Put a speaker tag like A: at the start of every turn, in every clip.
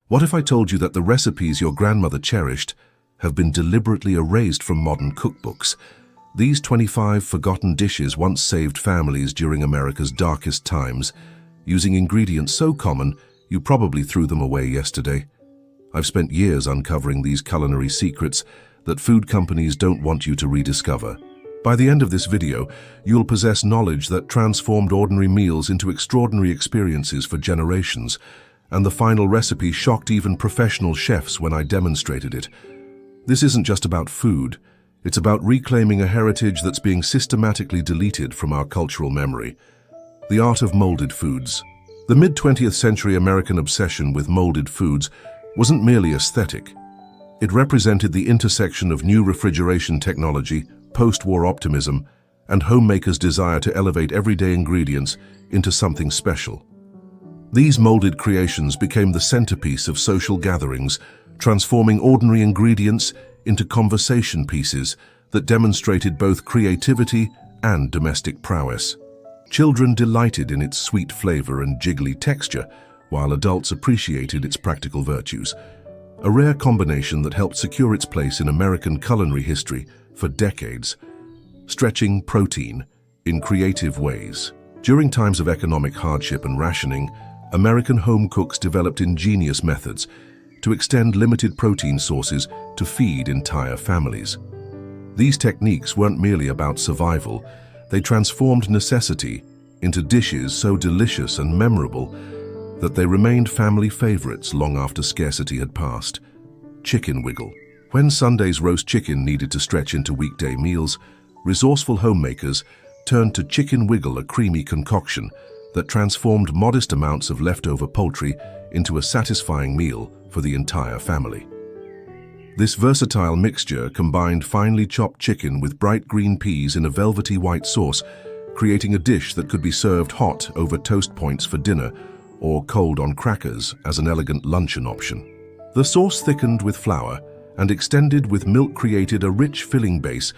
A: What if I told you that the recipes your grandmother cherished have been deliberately erased from modern cookbooks? These 25 forgotten dishes once saved families during America's darkest times, using ingredients so common you probably threw them away yesterday. I've spent years uncovering these culinary secrets that food companies don't want you to rediscover. By the end of this video, you'll possess knowledge that transformed ordinary meals into extraordinary experiences for generations, and the final recipe shocked even professional chefs when I demonstrated it. This isn't just about food, it's about reclaiming a heritage that's being systematically deleted from our cultural memory. The art of molded foods. The mid-20th century American obsession with molded foods wasn't merely aesthetic. It represented the intersection of new refrigeration technology, post-war optimism, and homemakers' desire to elevate everyday ingredients into something special. These molded creations became the centerpiece of social gatherings, transforming ordinary ingredients into conversation pieces that demonstrated both creativity and domestic prowess. Children delighted in its sweet flavor and jiggly texture, while adults appreciated its practical virtues, a rare combination that helped secure its place in American culinary history for decades, stretching protein in creative ways. During times of economic hardship and rationing, American home cooks developed ingenious methods to extend limited protein sources to feed entire families. These techniques weren't merely about survival, they transformed necessity into dishes so delicious and memorable that they remained family favorites long after scarcity had passed. Chicken wiggle. When Sunday's roast chicken needed to stretch into weekday meals, resourceful homemakers turned to chicken wiggle, a creamy concoction that transformed modest amounts of leftover poultry into a satisfying meal for the entire family. This versatile mixture combined finely chopped chicken with bright green peas in a velvety white sauce, creating a dish that could be served hot over toast points for dinner or cold on crackers as an elegant luncheon option. The sauce thickened with flour and extended with milk created a rich filling base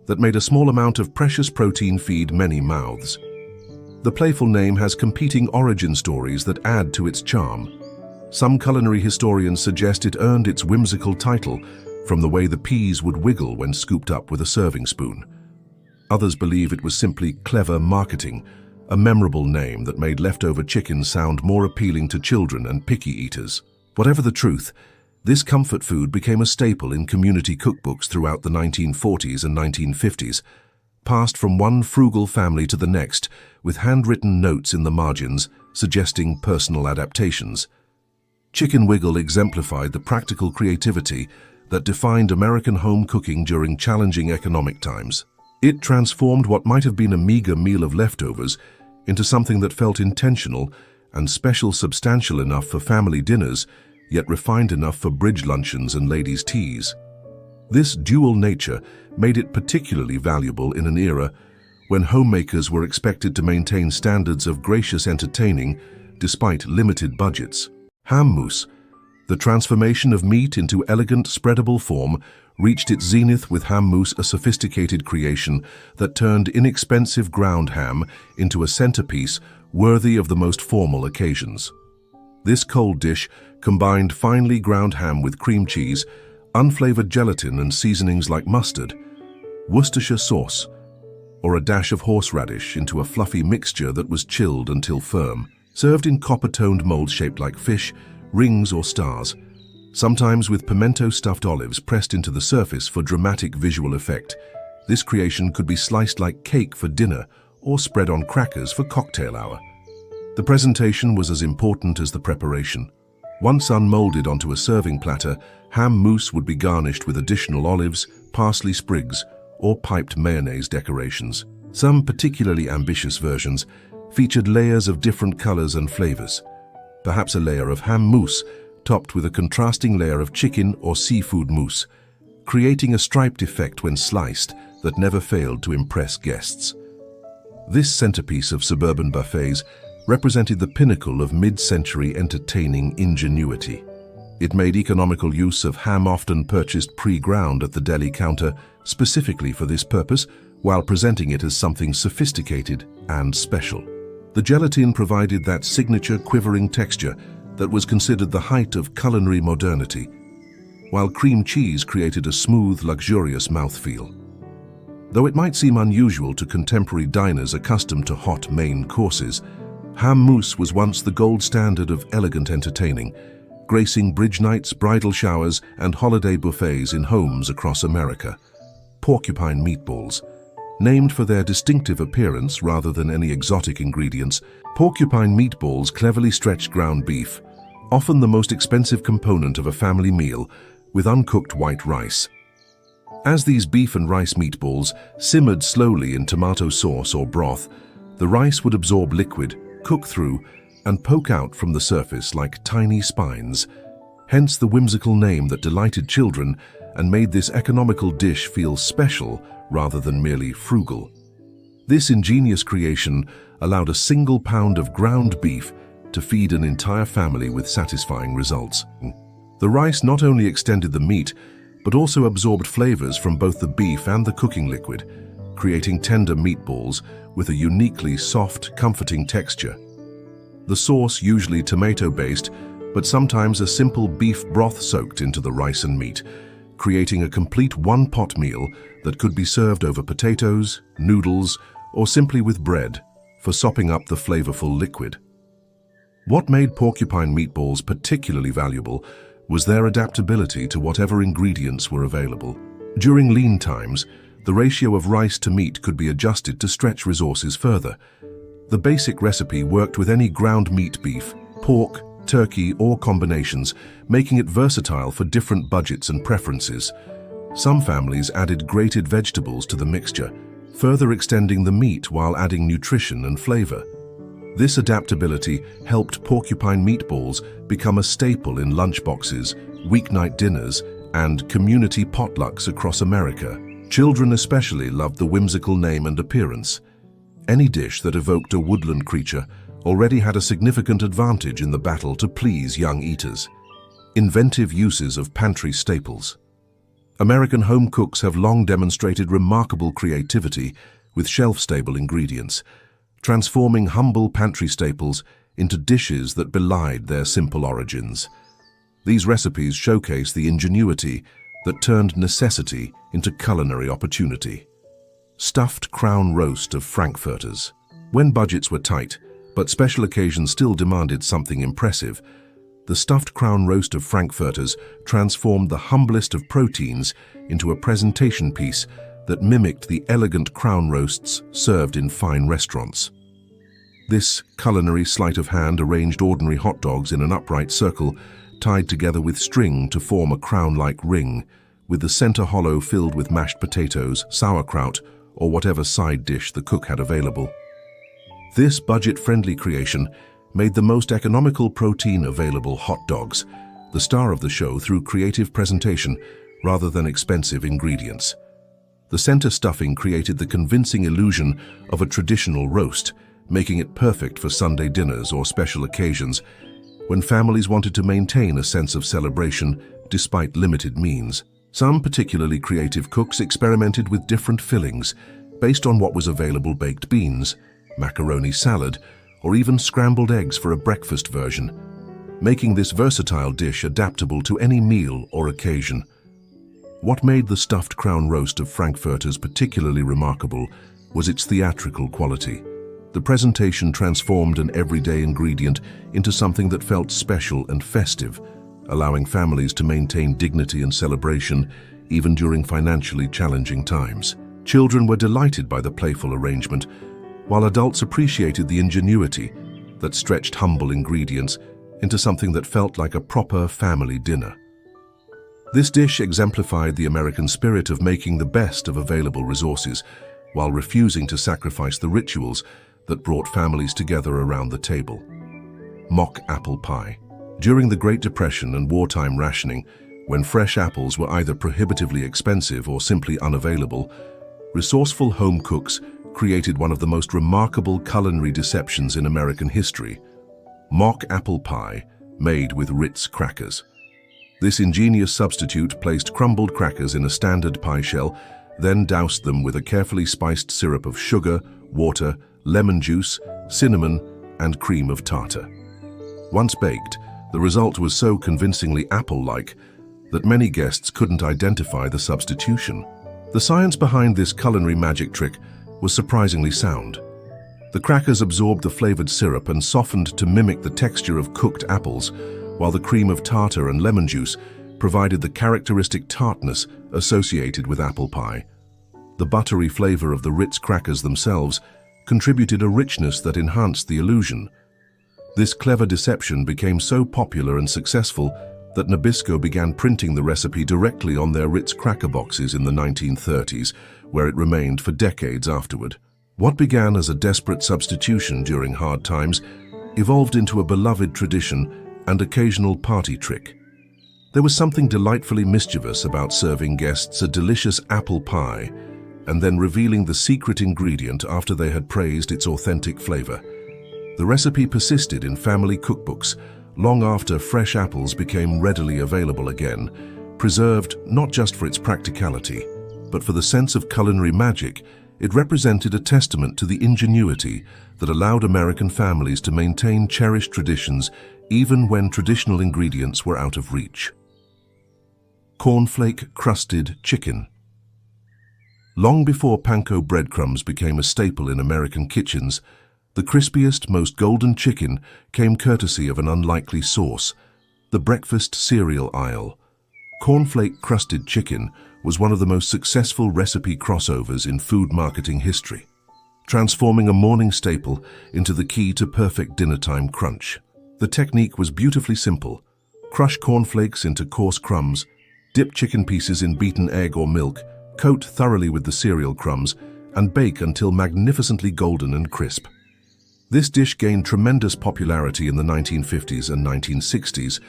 A: that made a small amount of precious protein feed many mouths. The playful name has competing origin stories that add to its charm. Some culinary historians suggest it earned its whimsical title from the way the peas would wiggle when scooped up with a serving spoon. Others believe it was simply clever marketing, a memorable name that made leftover chicken sound more appealing to children and picky eaters. Whatever the truth, this comfort food became a staple in community cookbooks throughout the 1940s and 1950s, passed from one frugal family to the next, with handwritten notes in the margins suggesting personal adaptations. Chicken wiggle exemplified the practical creativity that defined American home cooking during challenging economic times. It transformed what might have been a meager meal of leftovers into something that felt intentional and special, substantial enough for family dinners, yet refined enough for bridge luncheons and ladies' teas. This dual nature made it particularly valuable in an era when homemakers were expected to maintain standards of gracious entertaining despite limited budgets. Ham mousse, the transformation of meat into elegant, spreadable form, reached its zenith with ham mousse, a sophisticated creation that turned inexpensive ground ham into a centerpiece worthy of the most formal occasions. This cold dish combined finely ground ham with cream cheese, unflavored gelatin and seasonings like mustard, Worcestershire sauce, or a dash of horseradish into a fluffy mixture that was chilled until firm, served in copper-toned molds shaped like fish, rings or stars, sometimes with pimento-stuffed olives pressed into the surface for dramatic visual effect. This creation could be sliced like cake for dinner or spread on crackers for cocktail hour. The presentation was as important as the preparation. Once unmolded onto a serving platter, ham mousse would be garnished with additional olives, parsley sprigs, or piped mayonnaise decorations. Some particularly ambitious versions featured layers of different colors and flavors. Perhaps a layer of ham mousse topped with a contrasting layer of chicken or seafood mousse, creating a striped effect when sliced that never failed to impress guests. This centerpiece of suburban buffets represented the pinnacle of mid-century entertaining ingenuity. It made economical use of ham often purchased pre-ground at the deli counter specifically for this purpose, while presenting it as something sophisticated and special. The gelatin provided that signature quivering texture that was considered the height of culinary modernity, while cream cheese created a smooth, luxurious mouthfeel. Though it might seem unusual to contemporary diners accustomed to hot main courses, ham mousse was once the gold standard of elegant entertaining, gracing bridge nights, bridal showers, and holiday buffets in homes across America. Porcupine meatballs. Named for their distinctive appearance rather than any exotic ingredients, porcupine meatballs cleverly stretched ground beef, often the most expensive component of a family meal, with uncooked white rice. As these beef and rice meatballs simmered slowly in tomato sauce or broth, the rice would absorb liquid, cook through, and poke out from the surface like tiny spines. Hence the whimsical name that delighted children and made this economical dish feel special rather than merely frugal. This ingenious creation allowed a single pound of ground beef to feed an entire family with satisfying results. The rice not only extended the meat, but also absorbed flavors from both the beef and the cooking liquid, creating tender meatballs with a uniquely soft, comforting texture. The sauce, usually tomato-based, but sometimes a simple beef broth soaked into the rice and meat, creating a complete one-pot meal that could be served over potatoes, noodles, or simply with bread for sopping up the flavorful liquid. What made porcupine meatballs particularly valuable was their adaptability to whatever ingredients were available. During lean times, the ratio of rice to meat could be adjusted to stretch resources further. The basic recipe worked with any ground meat, beef, pork, turkey, or combinations, making it versatile for different budgets and preferences. Some families added grated vegetables to the mixture, further extending the meat while adding nutrition and flavor. This adaptability helped porcupine meatballs become a staple in lunchboxes, weeknight dinners, and community potlucks across America. Children especially loved the whimsical name and appearance. Any dish that evoked a woodland creature already had a significant advantage in the battle to please young eaters. Inventive uses of pantry staples. American home cooks have long demonstrated remarkable creativity with shelf-stable ingredients, transforming humble pantry staples into dishes that belied their simple origins. These recipes showcase the ingenuity that turned necessity into culinary opportunity. Stuffed crown roast of frankfurters. When budgets were tight, but special occasions still demanded something impressive, the stuffed crown roast of frankfurters transformed the humblest of proteins into a presentation piece that mimicked the elegant crown roasts served in fine restaurants. This culinary sleight of hand arranged ordinary hot dogs in an upright circle, tied together with string to form a crown-like ring, with the center hollow filled with mashed potatoes, sauerkraut, or whatever side dish the cook had available. This budget-friendly creation made the most economical protein available hot dogs, the star of the show through creative presentation rather than expensive ingredients. The center stuffing created the convincing illusion of a traditional roast, making it perfect for Sunday dinners or special occasions when families wanted to maintain a sense of celebration despite limited means. Some particularly creative cooks experimented with different fillings based on what was available: baked beans, macaroni salad, or even scrambled eggs for a breakfast version, making this versatile dish adaptable to any meal or occasion. What made the stuffed crown roast of frankfurters particularly remarkable was its theatrical quality. The presentation transformed an everyday ingredient into something that felt special and festive, allowing families to maintain dignity and celebration even during financially challenging times. Children were delighted by the playful arrangement, while adults appreciated the ingenuity that stretched humble ingredients into something that felt like a proper family dinner. This dish exemplified the American spirit of making the best of available resources, while refusing to sacrifice the rituals that brought families together around the table. Mock apple pie. During the Great Depression and wartime rationing, when fresh apples were either prohibitively expensive or simply unavailable, resourceful home cooks created one of the most remarkable culinary deceptions in American history: mock apple pie made with Ritz crackers. This ingenious substitute placed crumbled crackers in a standard pie shell, then doused them with a carefully spiced syrup of sugar, water, lemon juice, cinnamon, and cream of tartar. Once baked, The result was so convincingly apple-like that many guests couldn't identify the substitution. The science behind this culinary magic trick was surprisingly sound. The crackers absorbed the flavored syrup and softened to mimic the texture of cooked apples, while the cream of tartar and lemon juice provided the characteristic tartness associated with apple pie. The buttery flavor of the Ritz crackers themselves contributed a richness that enhanced the illusion. This clever deception became so popular and successful that Nabisco began printing the recipe directly on their Ritz cracker boxes in the 1930s, where it remained for decades afterward. What began as a desperate substitution during hard times evolved into a beloved tradition and occasional party trick. There was something delightfully mischievous about serving guests a delicious apple pie and then revealing the secret ingredient after they had praised its authentic flavor. The recipe persisted in family cookbooks long after fresh apples became readily available again, preserved not just for its practicality, but for the sense of culinary magic. It represented a testament to the ingenuity that allowed American families to maintain cherished traditions even when traditional ingredients were out of reach. Cornflake-crusted chicken. Long before panko breadcrumbs became a staple in American kitchens, the crispiest, most golden chicken came courtesy of an unlikely source, the breakfast cereal aisle. Cornflake-crusted chicken was one of the most successful recipe crossovers in food marketing history, transforming a morning staple into the key to perfect dinnertime crunch. The technique was beautifully simple. Crush cornflakes into coarse crumbs, dip chicken pieces in beaten egg or milk, coat thoroughly with the cereal crumbs, and bake until magnificently golden and crisp. This dish gained tremendous popularity in the 1950s and 1960s,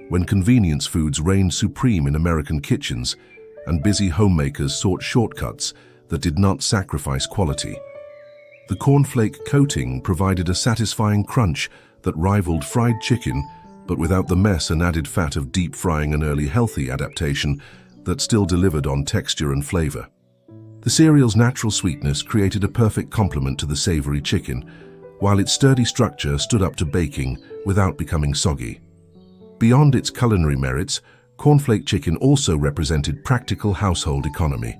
A: when convenience foods reigned supreme in American kitchens and busy homemakers sought shortcuts that did not sacrifice quality. The cornflake coating provided a satisfying crunch that rivaled fried chicken, but without the mess and added fat of deep frying, an early healthy adaptation that still delivered on texture and flavor. The cereal's natural sweetness created a perfect complement to the savory chicken, while its sturdy structure stood up to baking without becoming soggy. Beyond its culinary merits, cornflake chicken also represented practical household economy.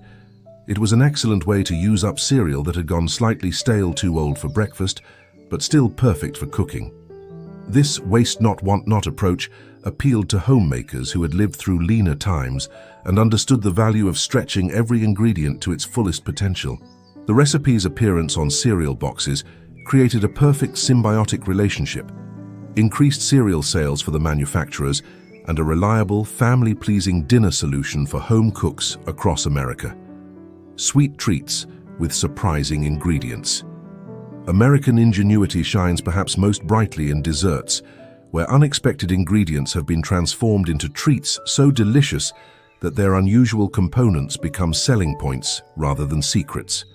A: It was an excellent way to use up cereal that had gone slightly stale, too old for breakfast, but still perfect for cooking. This waste not, want not approach appealed to homemakers who had lived through leaner times and understood the value of stretching every ingredient to its fullest potential. The recipe's appearance on cereal boxes created a perfect symbiotic relationship, increased cereal sales for the manufacturers, and a reliable, family-pleasing dinner solution for home cooks across America. Sweet treats with surprising ingredients. American ingenuity shines perhaps most brightly in desserts, where unexpected ingredients have been transformed into treats so delicious that their unusual components become selling points rather than secrets.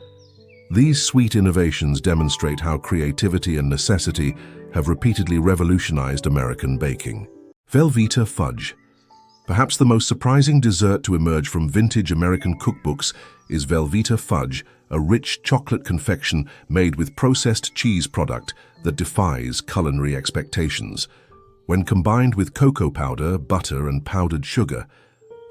A: These sweet innovations demonstrate how creativity and necessity have repeatedly revolutionized American baking. Velveeta fudge. Perhaps the most surprising dessert to emerge from vintage American cookbooks is Velveeta fudge, a rich chocolate confection made with processed cheese product that defies culinary expectations. When combined with cocoa powder, butter, and powdered sugar,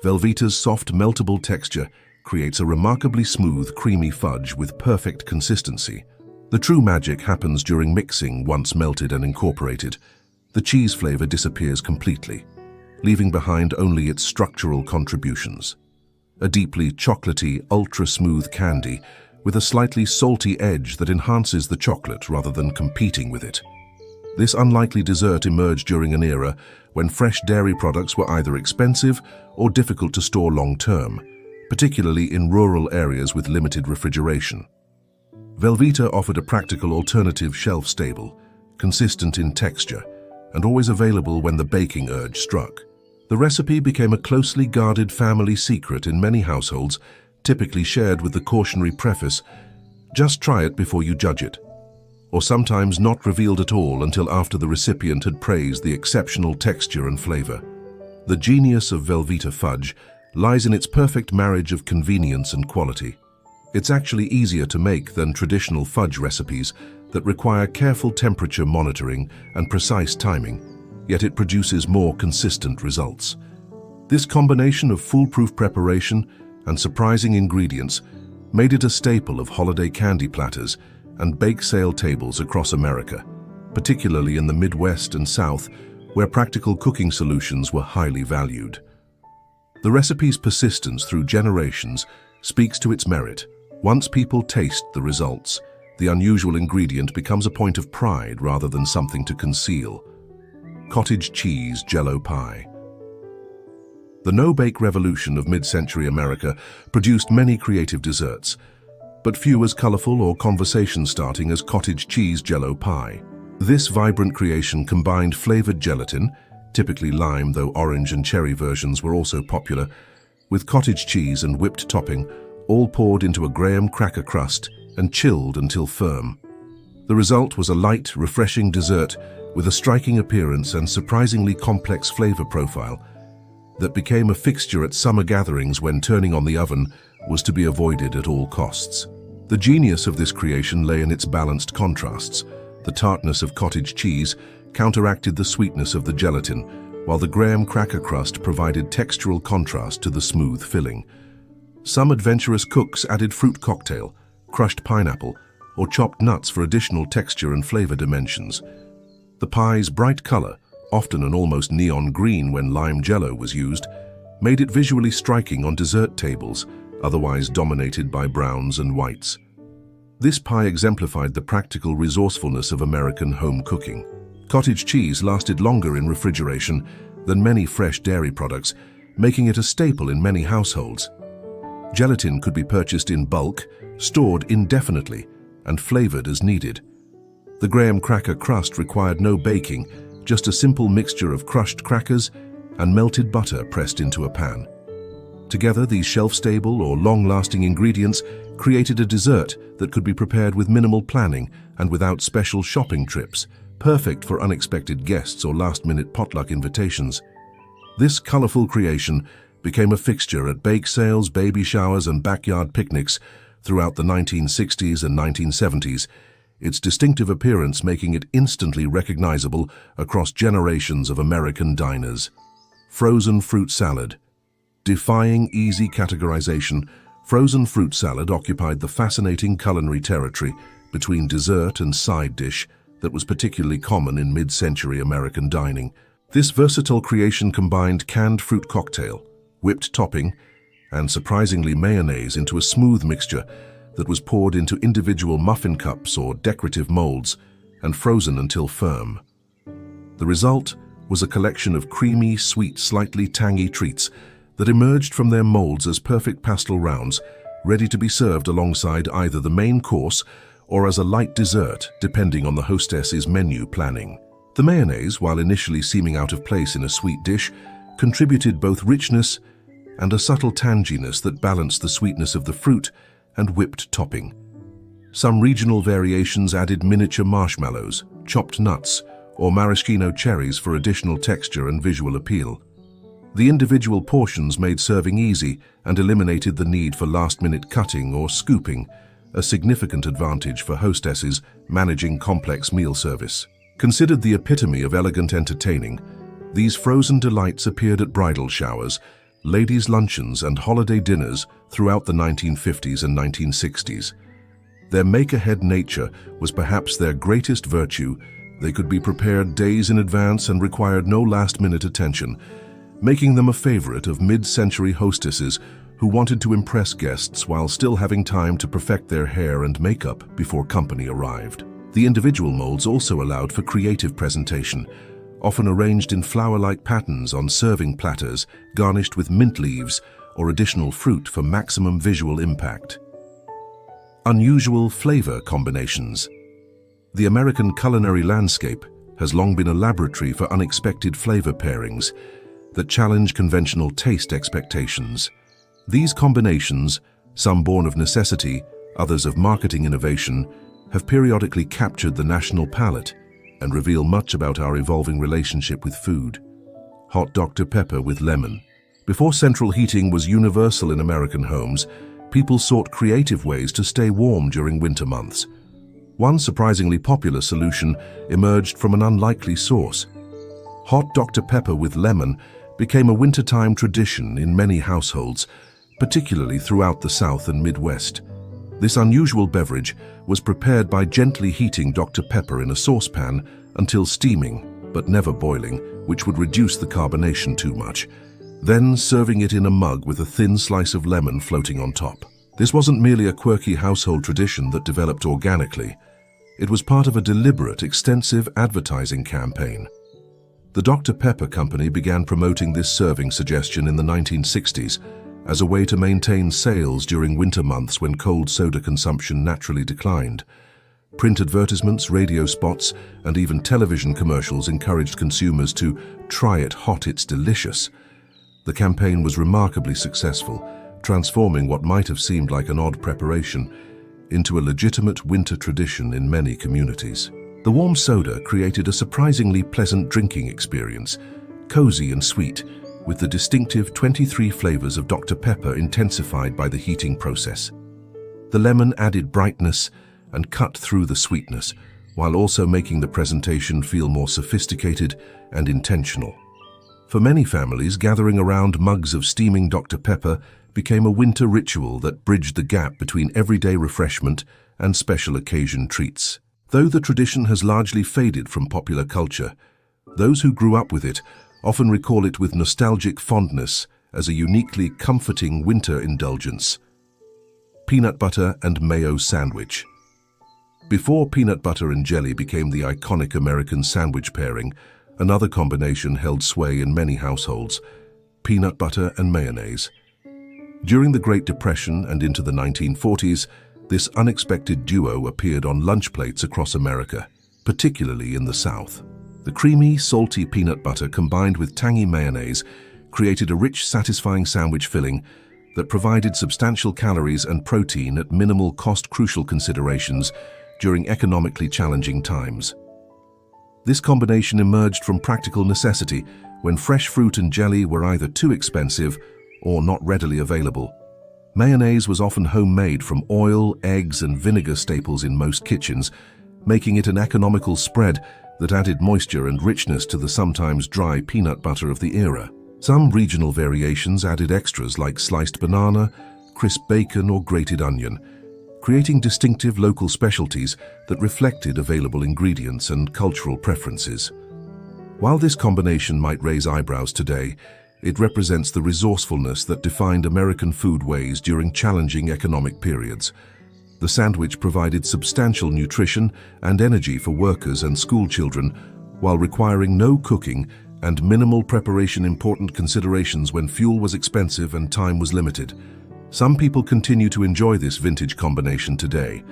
A: Velveeta's soft, meltable texture creates a remarkably smooth, creamy fudge with perfect consistency. The true magic happens during mixing. Once melted and incorporated, the cheese flavor disappears completely, leaving behind only its structural contributions. A deeply chocolatey, ultra-smooth candy with a slightly salty edge that enhances the chocolate rather than competing with it. This unlikely dessert emerged during an era when fresh dairy products were either expensive or difficult to store long-term, particularly in rural areas with limited refrigeration. Velveeta offered a practical alternative, shelf-stable, consistent in texture, and always available when the baking urge struck. The recipe became a closely guarded family secret in many households, typically shared with the cautionary preface, "Just try it before you judge it," or sometimes not revealed at all until after the recipient had praised the exceptional texture and flavor. The genius of Velveeta fudge lies in its perfect marriage of convenience and quality. It's actually easier to make than traditional fudge recipes that require careful temperature monitoring and precise timing, yet it produces more consistent results. This combination of foolproof preparation and surprising ingredients made it a staple of holiday candy platters and bake sale tables across America, particularly in the Midwest and South, where practical cooking solutions were highly valued. The recipe's persistence through generations speaks to its merit. Once people taste the results, the unusual ingredient becomes a point of pride rather than something to conceal. Cottage cheese Jell-O pie. The no-bake revolution of mid-century America produced many creative desserts, but few as colorful or conversation-starting as cottage cheese Jell-O pie. This vibrant creation combined flavored gelatin, typically lime, though orange and cherry versions were also popular, with cottage cheese and whipped topping, all poured into a graham cracker crust and chilled until firm. The result was a light, refreshing dessert with a striking appearance and surprisingly complex flavor profile that became a fixture at summer gatherings when turning on the oven was to be avoided at all costs. The genius of this creation lay in its balanced contrasts. The tartness of cottage cheese counteracted the sweetness of the gelatin, while the graham cracker crust provided textural contrast to the smooth filling. Some adventurous cooks added fruit cocktail, crushed pineapple, or chopped nuts for additional texture and flavor dimensions. The pie's bright color, often an almost neon green when lime Jell-O was used, made it visually striking on dessert tables, otherwise dominated by browns and whites. This pie exemplified the practical resourcefulness of American home cooking. Cottage cheese lasted longer in refrigeration than many fresh dairy products, making it a staple in many households. Gelatin could be purchased in bulk, stored indefinitely, and flavored as needed. The graham cracker crust required no baking, just a simple mixture of crushed crackers and melted butter pressed into a pan. Together, these shelf-stable or long-lasting ingredients created a dessert that could be prepared with minimal planning and without special shopping trips, perfect for unexpected guests or last-minute potluck invitations. This colorful creation became a fixture at bake sales, baby showers, and backyard picnics throughout the 1960s and 1970s, its distinctive appearance making it instantly recognizable across generations of American diners. Frozen fruit salad. Defying easy categorization, frozen fruit salad occupied the fascinating culinary territory between dessert and side dish that was particularly common in mid-century American dining. This versatile creation combined canned fruit cocktail, whipped topping, and surprisingly mayonnaise into a smooth mixture that was poured into individual muffin cups or decorative molds and frozen until firm. The result was a collection of creamy, sweet, slightly tangy treats that emerged from their molds as perfect pastel rounds, ready to be served alongside either the main course or as a light dessert, depending on the hostess's menu planning. The mayonnaise, while initially seeming out of place in a sweet dish, contributed both richness and a subtle tanginess that balanced the sweetness of the fruit and whipped topping. Some regional variations added miniature marshmallows, chopped nuts, or maraschino cherries for additional texture and visual appeal. The individual portions made serving easy and eliminated the need for last-minute cutting or scooping, a significant advantage for hostesses managing complex meal service. Considered the epitome of elegant entertaining, these frozen delights appeared at bridal showers, ladies' luncheons, and holiday dinners throughout the 1950s and 1960s. Their make-ahead nature was perhaps their greatest virtue. They could be prepared days in advance and required no last-minute attention, making them a favorite of mid-century hostesses who wanted to impress guests while still having time to perfect their hair and makeup before company arrived. The individual molds also allowed for creative presentation, often arranged in flower-like patterns on serving platters, garnished with mint leaves or additional fruit for maximum visual impact. Unusual flavor combinations. The American culinary landscape has long been a laboratory for unexpected flavor pairings that challenge conventional taste expectations. These combinations, some born of necessity, others of marketing innovation, have periodically captured the national palate and reveal much about our evolving relationship with food. Hot Dr. Pepper with lemon. Before central heating was universal in American homes, people sought creative ways to stay warm during winter months. One surprisingly popular solution emerged from an unlikely source: Hot Dr. Pepper with lemon became a wintertime tradition in many households, particularly throughout the South and Midwest. This unusual beverage was prepared by gently heating Dr. Pepper in a saucepan until steaming, but never boiling, which would reduce the carbonation too much, then serving it in a mug with a thin slice of lemon floating on top. This wasn't merely a quirky household tradition that developed organically. It was part of a deliberate, extensive advertising campaign. The Dr. Pepper Company began promoting this serving suggestion in the 1960s as a way to maintain sales during winter months when cold soda consumption naturally declined. Print advertisements, radio spots, and even television commercials encouraged consumers to try it hot, it's delicious. The campaign was remarkably successful, transforming what might have seemed like an odd preparation into a legitimate winter tradition in many communities. The warm soda created a surprisingly pleasant drinking experience, cozy and sweet, with the distinctive 23 flavors of Dr. Pepper intensified by the heating process. The lemon added brightness and cut through the sweetness, while also making the presentation feel more sophisticated and intentional. For many families, gathering around mugs of steaming Dr. Pepper became a winter ritual that bridged the gap between everyday refreshment and special occasion treats. Though the tradition has largely faded from popular culture, those who grew up with it often recall it with nostalgic fondness as a uniquely comforting winter indulgence. Peanut butter and mayo sandwich. Before peanut butter and jelly became the iconic American sandwich pairing, another combination held sway in many households: peanut butter and mayonnaise. During the Great Depression and into the 1940s, this unexpected duo appeared on lunch plates across America, particularly in the South. The creamy, salty peanut butter combined with tangy mayonnaise created a rich, satisfying sandwich filling that provided substantial calories and protein at minimal cost, crucial considerations during economically challenging times. This combination emerged from practical necessity when fresh fruit and jelly were either too expensive or not readily available. Mayonnaise was often homemade from oil, eggs, and vinegar, staples in most kitchens, making it an economical spread that added moisture and richness to the sometimes dry peanut butter of the era. Some regional variations added extras like sliced banana, crisp bacon, or grated onion, creating distinctive local specialties that reflected available ingredients and cultural preferences. While this combination might raise eyebrows today, it represents the resourcefulness that defined American foodways during challenging economic periods. The sandwich provided substantial nutrition and energy for workers and school children, while requiring no cooking and minimal preparation, important considerations when fuel was expensive and time was limited. Some people continue to enjoy this vintage combination today,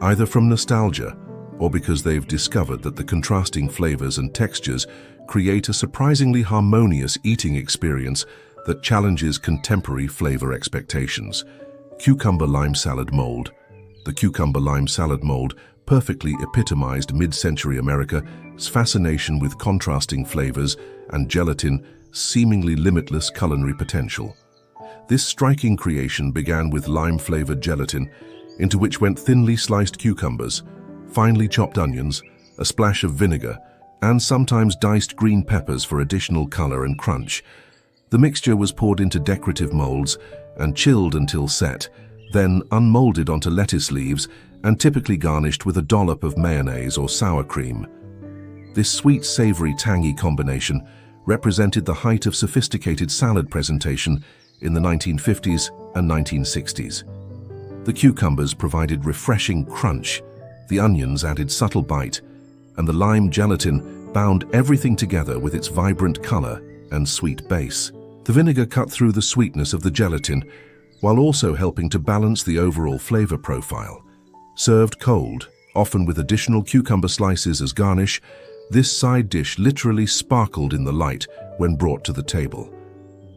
A: either from nostalgia or because they've discovered that the contrasting flavors and textures create a surprisingly harmonious eating experience that challenges contemporary flavor expectations. Cucumber lime salad mold. The cucumber lime salad mold perfectly epitomized mid-century America's fascination with contrasting flavors and gelatin's seemingly limitless culinary potential. This striking creation began with lime-flavored gelatin, into which went thinly sliced cucumbers, finely chopped onions, a splash of vinegar, and sometimes diced green peppers for additional color and crunch. The mixture was poured into decorative molds and chilled until set, then unmolded onto lettuce leaves and typically garnished with a dollop of mayonnaise or sour cream. This sweet, savory, tangy combination represented the height of sophisticated salad presentation in the 1950s and 1960s. The cucumbers provided refreshing crunch, the onions added subtle bite, and the lime gelatin bound everything together with its vibrant color and sweet base. The vinegar cut through the sweetness of the gelatin, while also helping to balance the overall flavor profile. Served cold, often with additional cucumber slices as garnish, this side dish literally sparkled in the light when brought to the table.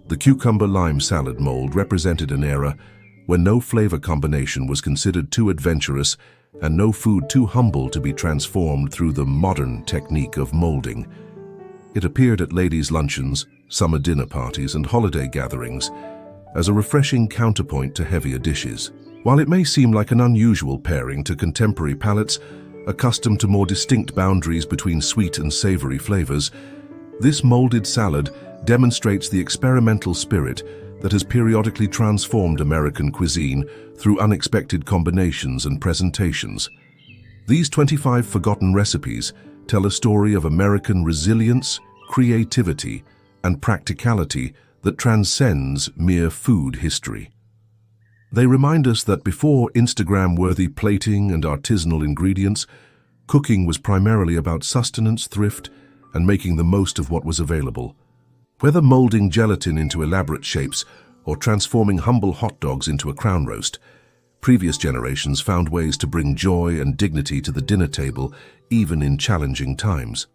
A: The cucumber lime salad mold represented an era when no flavor combination was considered too adventurous and no food too humble to be transformed through the modern technique of molding. It appeared at ladies' luncheons, summer dinner parties, and holiday gatherings as a refreshing counterpoint to heavier dishes. While it may seem like an unusual pairing to contemporary palates accustomed to more distinct boundaries between sweet and savory flavors, This molded salad demonstrates the experimental spirit that has periodically transformed American cuisine through unexpected combinations and presentations. These 25 forgotten recipes tell a story of American resilience, creativity, and practicality that transcends mere food history. They remind us that before Instagram-worthy plating and artisanal ingredients, cooking was primarily about sustenance, thrift, and making the most of what was available. Whether molding gelatin into elaborate shapes or transforming humble hot dogs into a crown roast, previous generations found ways to bring joy and dignity to the dinner table, even in challenging times.